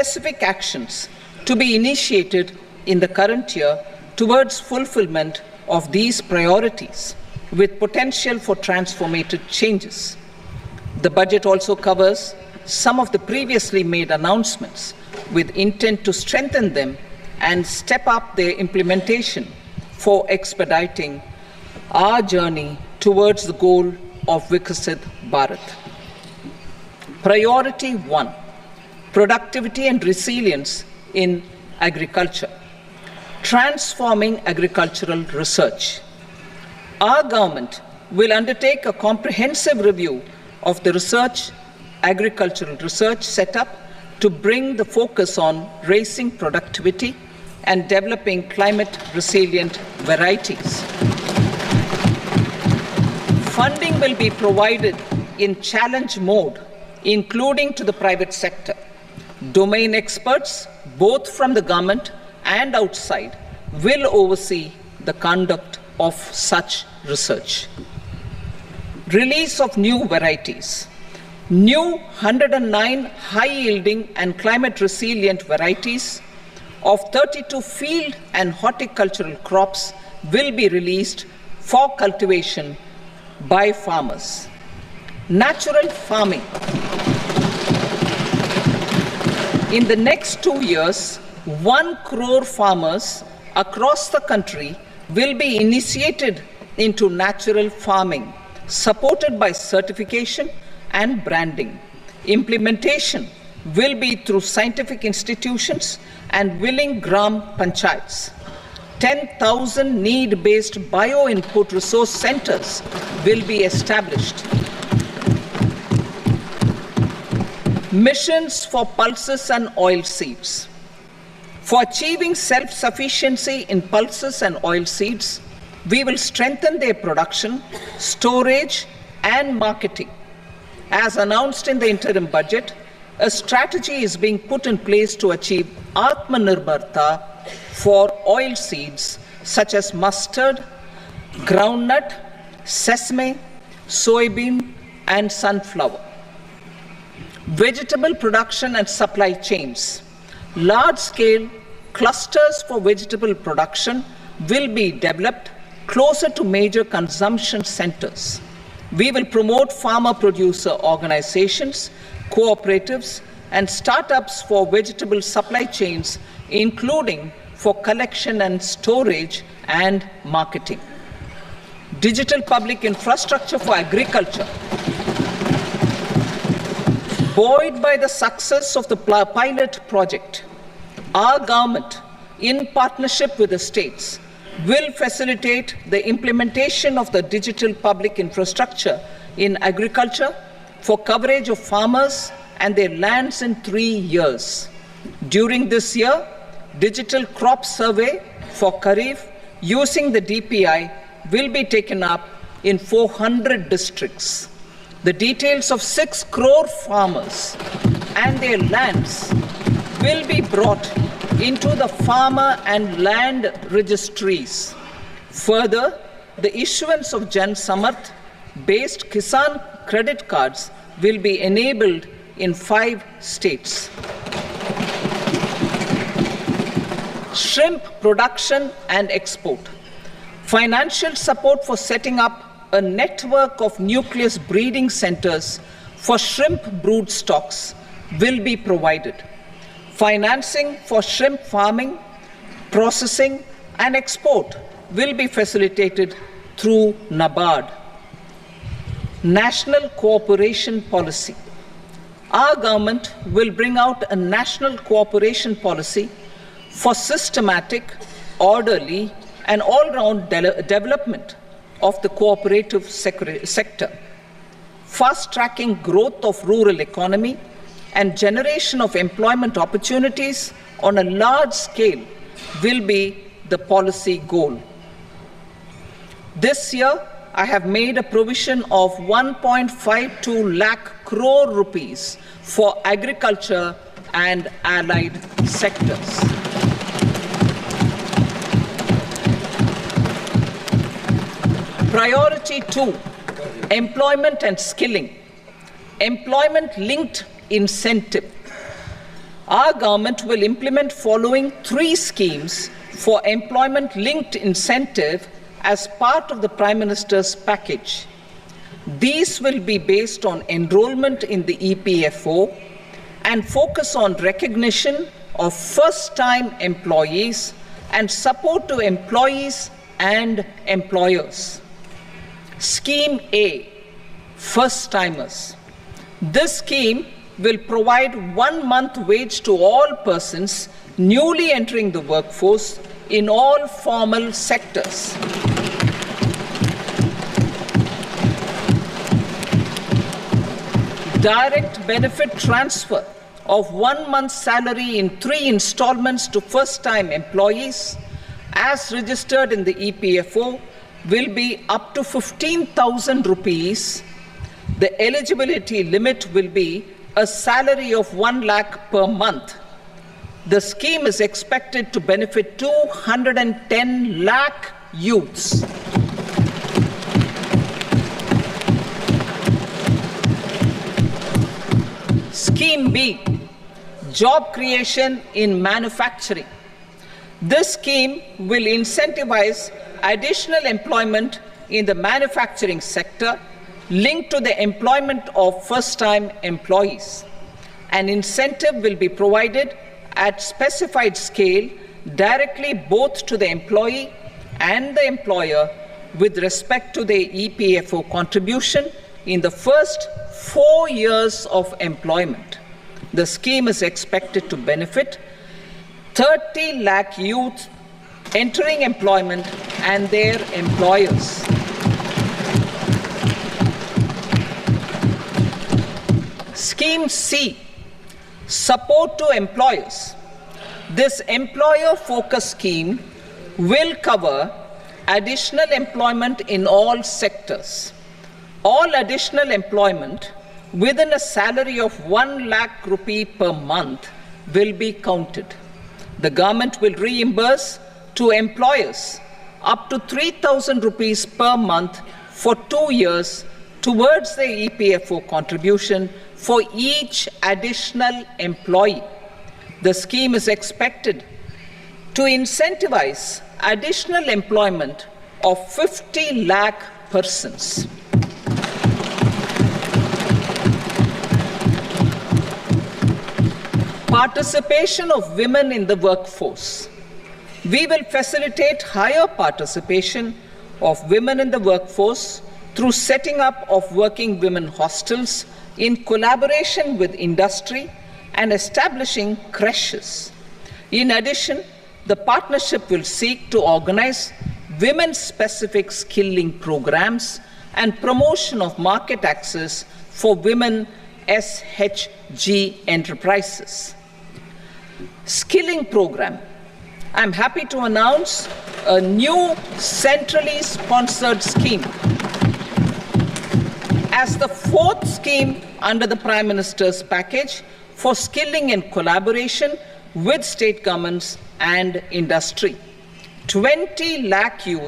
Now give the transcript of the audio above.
specific actions to be initiated in the current year towards fulfillment of these priorities with potential for transformative changes. The budget also covers some of the previously made announcements with intent to strengthen them and step up their implementation for expediting our journey towards the goal of Viksit Bharat. Priority 1, productivity and resilience in agriculture. Transforming agricultural research. Our government will undertake a comprehensive review of the agricultural research setup to bring the focus on raising productivity and developing climate-resilient varieties. Funding will be provided in challenge mode, including to the private sector. Domain experts, both from the government and outside, will oversee the conduct of such research. Release of new varieties. New 109 high-yielding and climate-resilient varieties of 32 field and horticultural crops will be released for cultivation by farmers. Natural farming. In the next 2 years, 1 crore farmers across the country will be initiated into natural farming, supported by certification and branding. Implementation will be through scientific institutions and willing gram panchayats. 10,000 need-based bio-input resource centers will be established. Missions for pulses and oil seeds. For achieving self-sufficiency in pulses and oil seeds, we will strengthen their production, storage, and marketing. As announced in the interim budget, a strategy is being put in place to achieve Atmanirbharta for oil seeds such as mustard, groundnut, sesame, soybean, and sunflower. Vegetable production and supply chains. Large-scale clusters for vegetable production will be developed closer to major consumption centers. We will promote farmer-producer organizations, cooperatives, and startups for vegetable supply chains, including for collection and storage and marketing. Digital public infrastructure for agriculture. Buoyed by the success of the pilot project, our government, in partnership with the states, will facilitate the implementation of the digital public infrastructure in agriculture for coverage of farmers and their lands in 3 years. During this year, digital crop survey for Kharif using the DPI will be taken up in 400 districts. The details of 6 crore farmers and their lands will be brought into the farmer and land registries. Further, the issuance of Jan Samarth based Kisan credit cards will be enabled in 5 states. Shrimp production and export. Financial support for setting up a network of nucleus breeding centers for shrimp brood stocks will be provided. Financing for shrimp farming, processing, and export will be facilitated through NABARD. National cooperation policy. Our government will bring out a national cooperation policy for systematic, orderly, and all-round development of the cooperative sector, fast-tracking growth of rural economy and generation of employment opportunities on a large scale will be the policy goal. This year, I have made a provision of 1.52 lakh crore rupees for agriculture and allied sectors. Priority 2, employment and skilling. Employment-linked incentive. Our government will implement following 3 schemes for employment-linked incentive as part of the Prime Minister's package. These will be based on enrollment in the EPFO and focus on recognition of first-time employees and support to employees and employers. Scheme A, first-timers. This scheme will provide 1 month wage to all persons newly entering the workforce in all formal sectors. Direct benefit transfer of 1 month's salary in 3 installments to first-time employees as registered in the EPFO will be up to 15,000 rupees. The eligibility limit will be a salary of 1 lakh per month. The scheme is expected to benefit 210 lakh youths. Scheme B, job creation in manufacturing. This scheme will incentivize additional employment in the manufacturing sector linked to the employment of first-time employees. An incentive will be provided at specified scale directly both to the employee and the employer with respect to the EPFO contribution in the first 4 years of employment. The scheme is expected to benefit 30 lakh youth entering employment and their employers. Scheme C, support to employers. This employer-focused scheme will cover additional employment in all sectors. All additional employment within a salary of 1 lakh rupee per month will be counted. The government will reimburse to employers up to 3,000 rupees per month for 2 years towards the EPFO contribution for each additional employee. The scheme is expected to incentivize additional employment of 50 lakh persons. Participation of women in the workforce. We will facilitate higher participation of women in the workforce through setting up of working women hostels in collaboration with industry and establishing creches. In addition, the partnership will seek to organize women-specific skilling programs and promotion of market access for women SHG enterprises. Skilling program. I'm happy to announce a new centrally sponsored scheme as the 4th scheme under the Prime Minister's package for skilling in collaboration with state governments and industry. 20 lakh youth